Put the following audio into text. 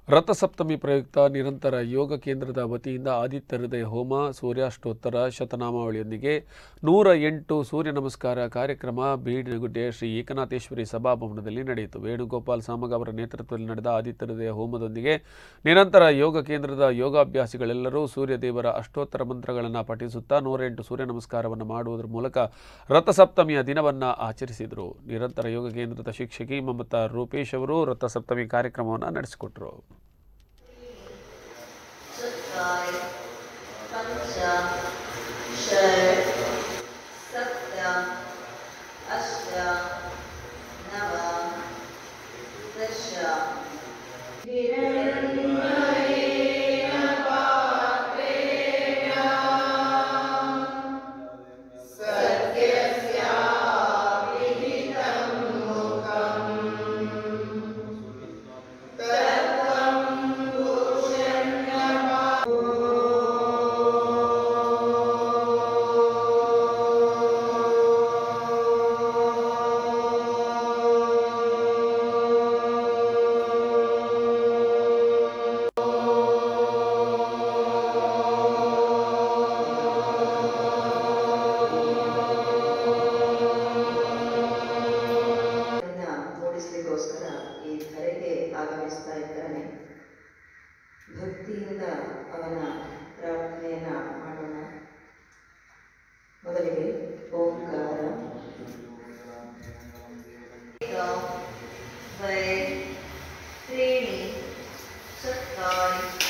ರಥಸಪ್ತಮಿ ಪ್ರಯುಕ್ತ ನಿರಂತರ ಯೋಗ ಕೇಂದ್ರದ ವತಿಯಿಂದ ಆದಿತ್ಯ ಹೃದಯ ಹೋಮ, ಸೂರ್ಯಾಷ್ಟೋತ್ತರ ಶತನಾಮಾವಳಿಯೊಂದಿಗೆ 108 ಸೂರ್ಯ ನಮಸ್ಕಾರ ಕಾರ್ಯಕ್ರಮ ಬೀಡಿನಗುಡ್ಡೆಯ ಶ್ರೀ ಏಕನಾಥೇಶ್ವರಿ ಸಭಾಭವನದಲ್ಲಿ ನಡೆಯಿತು. ವೇಣುಗೋಪಾಲ್ ಸಾಮಗ ಅವರ ನೇತೃತ್ವದಲ್ಲಿ ನಡೆದ ಆದಿತ್ಯ ಹೃದಯ ಹೋಮದೊಂದಿಗೆ ನಿರಂತರ ಯೋಗ ಕೇಂದ್ರದ ಯೋಗಾಭ್ಯಾಸಿಗಳೆಲ್ಲರೂ ಸೂರ್ಯದೇವರ ಅಷ್ಟೋತ್ತರ ಮಂತ್ರಗಳನ್ನು ಪಠಿಸುತ್ತಾ 108 ಸೂರ್ಯ ನಮಸ್ಕಾರವನ್ನು ಮಾಡುವುದರ ಮೂಲಕ ರಥಸಪ್ತಮಿಯ ದಿನವನ್ನು ಆಚರಿಸಿದರು. ನಿರಂತರ ಯೋಗ ಕೇಂದ್ರದ ಶಿಕ್ಷಕಿ ಮಮತಾ ರೂಪೇಶ್ ಅವರು ರಥಸಪ್ತಮಿ ಕಾರ್ಯಕ್ರಮವನ್ನು ನಡೆಸಿಕೊಟ್ಟರು. पंच षट् सप्त अष्ट नव दश ಈ ಧರೆಗೆ ಆಗಮಿಸ್ತಾ ಇದ್ದಾನೆ. ಭಕ್ತಿಯಿಂದ ಅವನ ಪ್ರಾರ್ಥನೆಯನ್ನ ಮಾಡೋಣ. ಮೊದಲಿಗೆ ಓಂಕಾರ ತ್ರೀಣಿ ಚತ್ವಾರಿ